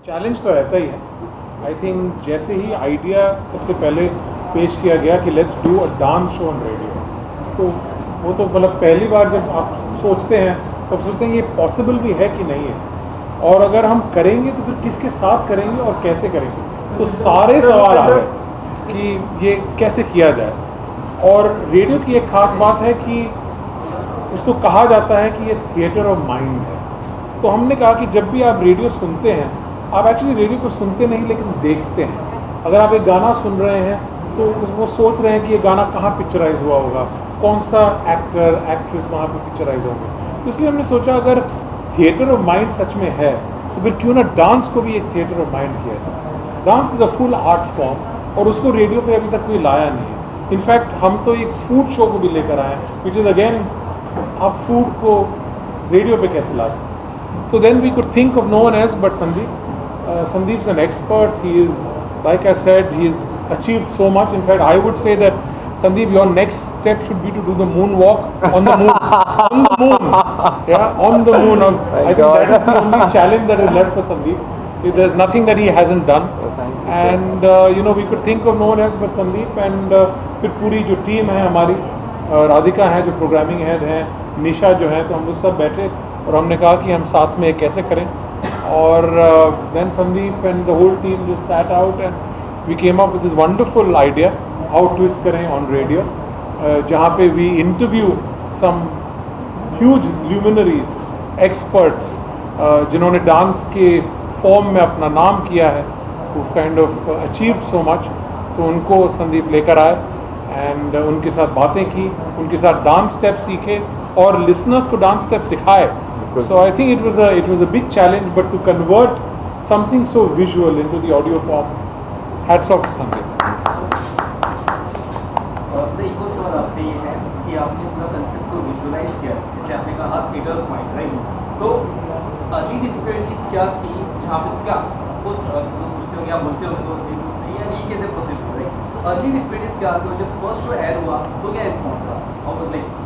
Challenge तो रहता ही है। आई थिंक जैसे ही आइडिया सबसे पहले पेश किया गया कि let's do a dance show on radio, तो वो तो मतलब पहली बार जब आप सोचते हैं तो आप सोचते हैं ये पॉसिबल भी है कि नहीं है, और अगर हम करेंगे तो फिर किसके साथ करेंगे और कैसे करेंगे, तो सारे सवाल आ गए कि ये कैसे किया जाए। और रेडियो की एक ख़ास बात है कि उसको कहा जाता है कि ये थिएटर ऑफ माइंड है। तो हमने कहा कि जब भी आप रेडियो सुनते हैं, आप एक्चुअली रेडियो को सुनते नहीं लेकिन देखते हैं। अगर आप एक गाना सुन रहे हैं तो वो सोच रहे हैं कि ये गाना कहाँ पिक्चराइज हुआ होगा, कौन सा एक्टर एक्ट्रेस वहाँ पे पिक्चराइज होंगे। तो इसलिए हमने सोचा अगर थिएटर ऑफ माइंड सच में है तो फिर क्यों ना डांस को भी एक थिएटर ऑफ माइंड किया जाए। Dance is a full art form और उसको रेडियो पे अभी तक कोई लाया नहीं है। इनफैक्ट हम तो एक फूड शो को भी लेकर आए हैं, विच इज़ अगेन आप फूड को रेडियो पे कैसे लाते। So then we could think of no one else but Sandeep. Sandeep's an expert. He is, like I said, he's achieved so much. In fact, I would say that Sandeep, your next step should be to do the moonwalk on the moon. On the moon, yeah, on the moon. I think that is the only challenge that is left for Sandeep. There's nothing that he hasn't done. And you know, we could think of no one else but Sandeep. And फिर पूरी जो team है हमारी, राधिका है जो programming head है, निशा जो है, तो हम लोग सब बैठे और हमने कहा कि हम साथ में कैसे करें। और then Sandeep and the whole team just sat out and we came up with this wonderful idea how twist करें ऑन रेडियो, जहाँ पे we interview some huge luminaries experts जिन्होंने डांस के फॉर्म में अपना नाम किया है, वो kind of achieved so much. तो उनको संदीप लेकर आए एंड उनके साथ बातें की, उनके साथ डांस स्टेप सीखे और लिसनर्स को डांस स्टेप सिखाए। So I think it was a big challenge, but to convert something so visual into the audio form, hats off to Sandeep. Sir एक और सवाल आपसे ये है कि आपने पूरा कंसेप्ट को विजुअलाइज किया, जैसे आपने कहा थिएटर पॉइंट, राइट? तो अर्ली डिफिकल्टीज क्या थी जहाँ पे क्या कुछ पूछते होंगे या बोलते होंगे तो सही है ये कैसे प्रोसेस हो रही, तो अर्ली डिफिकल्टीज क्या थी? जब फर्स्ट शो एयर हुआ तो क्या रिस्पॉन्स था? और like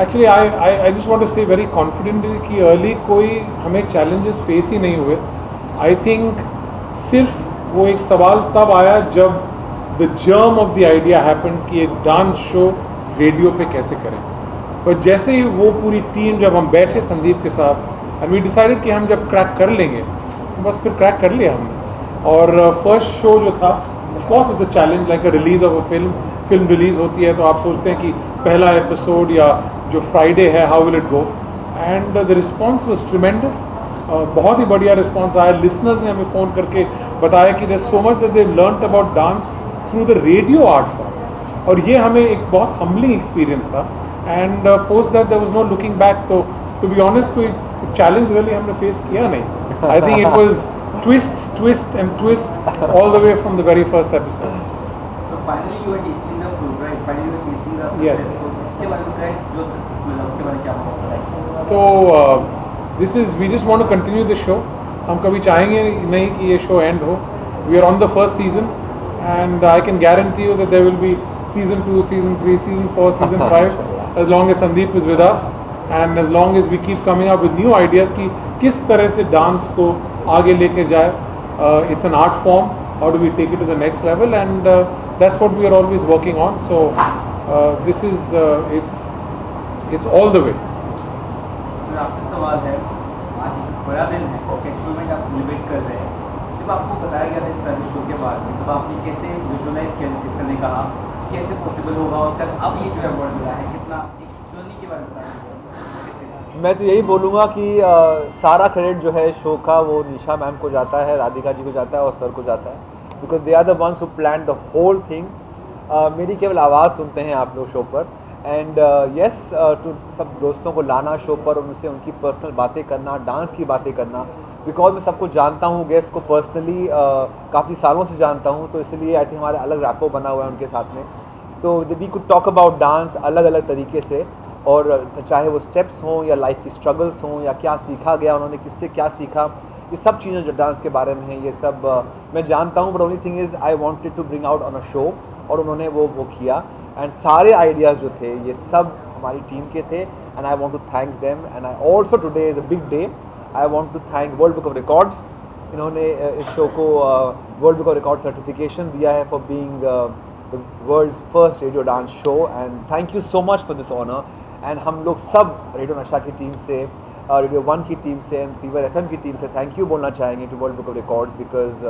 actually I just want to say very confidently कि अर्ली कोई हमें चैलेंजेस फेस ही नहीं हुए। आई थिंक सिर्फ वो एक सवाल तब आया जब the germ of the idea happen कि एक डांस शो रेडियो पे कैसे करें। पर जैसे ही वो पूरी टीम जब हम बैठे संदीप के साथ एंड वी डिसाइडेड कि हम जब क्रैक कर लेंगे तो बस फिर क्रैक कर लिया हमने। और फर्स्ट शो जो था, of course it's a challenge like a release of a film release होती है तो आप सोचते हैं कि पहला एपिसोड या जो फ्राइडे है how will it go, and the response was tremendous. बहुत ही बढ़िया रिस्पॉन्स आया। लिसनर्स ने हमें फ़ोन करके बताया कि there so much that they learned about dance through the radio art form, और ये हमें एक बहुत हम्बलिंग एक्सपीरियंस था। And post that there was no looking back. तो टू बी ऑनेस्ट कोई चैलेंज रियली हमने फेस किया नहीं। I think it was twist and twist all the way from the very first episode. So finally you are tasting the food, right? Finally you are tasting the success. Yes. So इसके बारे में क्या जो success मिला उसके बारे में क्या बोलते हैं? तो this is we just want to continue the show. हम कभी चाहेंगे नहीं कि ये शो एंड हो। We are on the first season and I can guarantee you that there will be season 2, season 3, season 4, season 5 as long as Sandeep is with us and as long as we keep coming up with new ideas कि किस तरह से dance को आगे लेके जाए। It's an art form. How do we take it to the next level? And that's what we are always working on. So this is it's all the way. Sir आपसे सवाल है, आज एक बड़ा दिन है, एक अचीवमेंट आप सेलिब्रेट कर रहे हैं। जब आपको बताया गया था इस तरह शो के बारे में, तब आपने कैसे विजुअलाइज किया? सिस्टर ने कहा कैसे पॉसिबल होगा उसका, अब ये जो अवार्ड मिला है, कितना एक जर्नी के बारे में बताया? मैं तो यही बोलूँगा कि सारा क्रेडिट जो है शो का वो निशा मैम को जाता है, राधिका जी को जाता है और सर को जाता है, because they are the ones who plan the whole thing. मेरी केवल आवाज़ सुनते हैं आप लोग शो पर, एंड यस टू सब दोस्तों को लाना शो पर, उनसे उनकी पर्सनल बातें करना, डांस की बातें करना, बिकॉज मैं सबको जानता हूँ, गेस्ट को पर्सनली काफ़ी सालों से जानता हूँ, तो इसलिए आई थिंक हमारा अलग रैपो बना हुआ है उनके साथ में। तो we could talk about dance अलग अलग तरीके से, और चाहे वो स्टेप्स हों या लाइफ की स्ट्रगल्स हों या क्या सीखा गया, उन्होंने किससे क्या सीखा, ये सब चीज़ें जो डांस के बारे में हैं ये सब मैं जानता हूँ। But only thing is I wanted to bring out on a show, और उन्होंने वो किया। एंड सारे आइडियाज़ जो थे ये सब हमारी टीम के थे, and I want to thank them. And I also today is a big day, I want to thank world book of records इन्होंने इस शो को world book of record certification दिया है for being the world's first radio dance show, and thank you so much for this honour. एंड हम लोग सब radio नशा की टीम से, रेडियो 1 की टीम से एंड फीवर FM की टीम से थैंक यू बोलना चाहेंगे to world book of records, because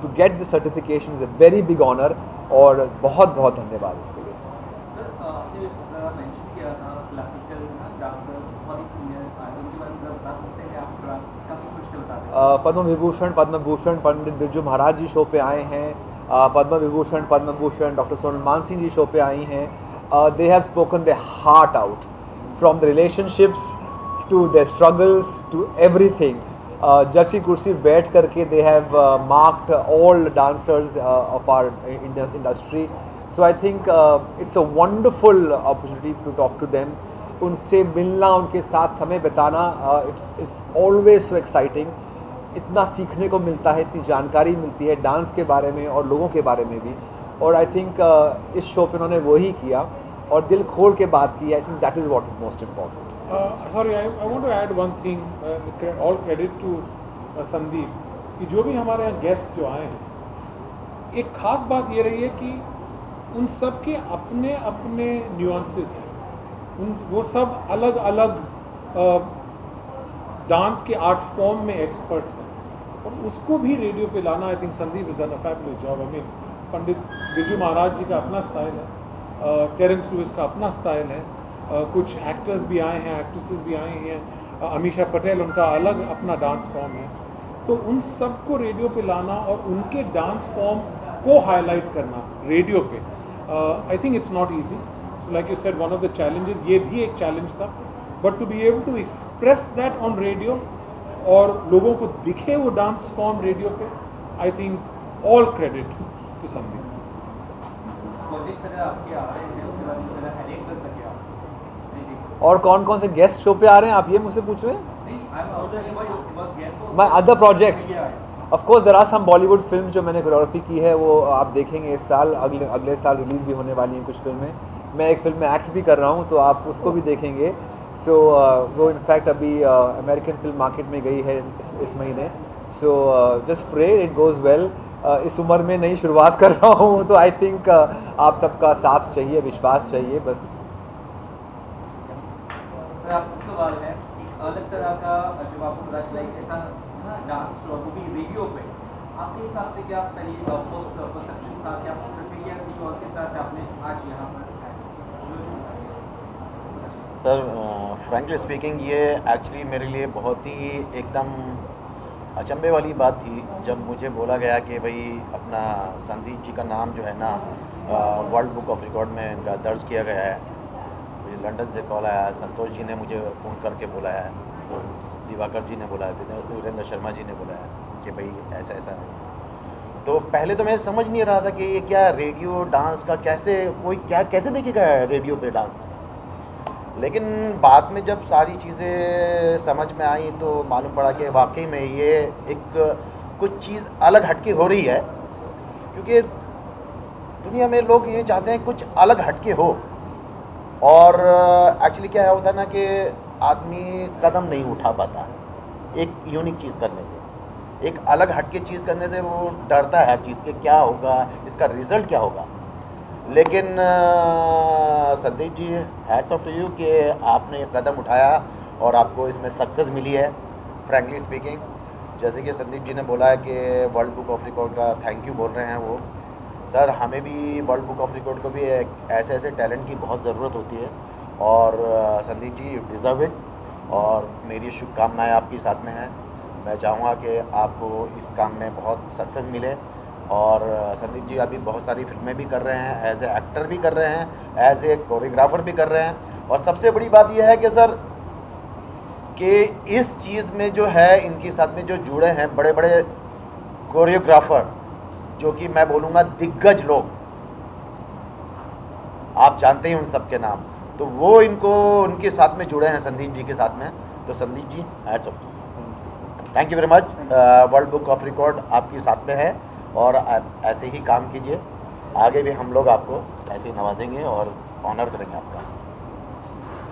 to get this certification is a very big honour, और बहुत बहुत धन्यवाद इसके लिए। सर आपने जरा मेंशन किया था क्लासिकल डांसर बहुत ही सीनियर, उनके बारे में जरा बता सकते हैं आप, थोड़ा काफ़ी कुछ बताते हैं। पद्म विभूषण पंडित बिरजू महाराज जी शो पे आए हैं, पद्म विभूषण डॉक्टर सोनल मान सिंह जी शो पे आई हैं। They have spoken their heart out from the relationships to their struggles to everything. जज की कुर्सी बैठ करके they have marked all dancers of our industry, so I think it's a wonderful opportunity to talk to them. उनसे मिलना, उनके साथ समय बिताना, it is always so exciting. इतना सीखने को मिलता है, इतनी जानकारी मिलती है डांस के बारे में और लोगों के बारे में भी, और आई थिंक इस शो पे उन्होंने वही किया और दिल खोल के बात की। I think that is what is most important. Sorry, I want to add one thing. All credit to Sandeep कि जो भी हमारे यहाँ गेस्ट जो आए हैं, एक ख़ास बात ये रही है कि उन सब के अपने अपने न्यूआंसेस हैं। वो सब अलग अलग डांस के आर्ट फॉर्म में एक्सपर्ट्स हैं, और उसको भी रेडियो पे लाना, I think Sandeep is done a fabulous job. I mean Pandit Birju Maharaj ji का अपना स्टाइल है, टेरेंस लुइस का अपना स्टाइल है, कुछ एक्टर्स भी आए हैं, एक्ट्रेसेस भी आई हैं, अमीषा पटेल, उनका अलग अपना डांस फॉर्म है। तो उन सबको रेडियो पे लाना और उनके डांस फॉर्म को हाईलाइट करना रेडियो पे, I think it's not easy. So like you said, one of the challenges, ये भी एक चैलेंज था, but to be able to express that on radio और लोगों को दिखे वो डांस फॉर्म रेडियो पे, I think all credit to Sandeep. Projects अगर आपके आ रहे हैं उसके बारे में जरा हाईलाइट कर सके आप। और कौन कौन से गेस्ट शो पे आ रहे हैं, आप ये मुझसे पूछ रहे हैं? नहीं, I am asking about guest my other projects. Of course there are some Bollywood film जो मैंने कोरियोग्राफी की है, वो आप देखेंगे इस साल, अगले साल रिलीज़ भी होने वाली हैं कुछ फिल्में। मैं एक फिल्म में एक्ट भी कर रहा हूँ, तो आप उसको भी देखेंगे। सो वो इनफैक्ट अभी अमेरिकन फिल्म मार्केट में गई है इस महीने। So just pray it goes well. इस उम्र में नई शुरुआत कर रहा हूँ, तो आई थिंक आप सबका साथ चाहिए, विश्वास चाहिए बस। सर आपसे सवाल है, एक अलग तरह का जब आपको पता चला कि ऐसा डांस शो वो भी रेडियो पे, आपके हिसाब से क्या पहले पोस्ट परसेप्शन था, क्या प्रतिक्रिया थी और किस तरह से आपने आज यहाँ पर सर फ्रैंकली स्पीकिंग ये एक्चुअली मेरे लिए बहुत ही एकदम अचंभे वाली बात थी जब मुझे बोला गया कि भाई अपना संदीप जी का नाम जो है ना वर्ल्ड बुक ऑफ रिकॉर्ड में इनका दर्ज किया गया है। मुझे लंदन से कॉल आया, संतोष जी ने मुझे फ़ोन करके बुलाया है, दिवाकर जी ने बुलाया, वीरेंद्र शर्मा जी ने बुलाया कि भाई ऐसा ऐसा है। तो पहले तो मैं समझ नहीं रहा था कि ये क्या रेडियो डांस का कैसे देखेगा रेडियो पे डांस, लेकिन बाद में जब सारी चीज़ें समझ में आई तो मालूम पड़ा कि वाकई में ये एक कुछ चीज़ अलग हटके हो रही है, क्योंकि दुनिया में लोग ये चाहते हैं कुछ अलग हटके हो। और एक्चुअली क्या होता है ना कि आदमी कदम नहीं उठा पाता एक यूनिक चीज़ करने से, एक अलग हटके चीज़ करने से वो डरता है हर चीज़ के क्या होगा, इसका रिज़ल्ट क्या होगा। लेकिन Sandeep ji, hats of to you कि आपने ये कदम उठाया और आपको इसमें सक्सेस मिली है। फ्रैंकली स्पीकिंग, जैसे कि संदीप जी ने बोला है कि वर्ल्ड बुक ऑफ रिकॉर्ड का थैंक यू बोल रहे हैं वो, सर हमें भी वर्ल्ड बुक ऑफ रिकॉर्ड को भी ऐसे ऐसे टैलेंट की बहुत ज़रूरत होती है, और Sandeep ji you deserve it, और मेरी शुभकामनाएँ आपके साथ में हैं। मैं चाहूँगा कि आपको इस काम में बहुत सक्सेस मिले। और संदीप जी अभी बहुत सारी फिल्में भी कर रहे हैं, एज ए एक्टर भी कर रहे हैं, एज ए कोरियोग्राफर भी कर रहे हैं। और सबसे बड़ी बात यह है कि सर कि इस चीज़ में जो है इनके साथ में जो जुड़े हैं बड़े बड़े कोरियोग्राफर, जो कि मैं बोलूँगा दिग्गज लोग, आप जानते हैं उन सब के नाम, तो वो इनको उनके साथ में जुड़े हैं संदीप जी के साथ में। तो Sandeep ji hats off, thank you very much. World book of record आपके साथ में है और ऐसे ही काम कीजिए, आगे भी हम लोग आपको ऐसे ही नवाजेंगे और ऑनर करेंगे आपका।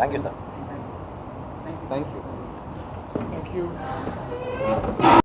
Thank you sir. Thank you. Thank you.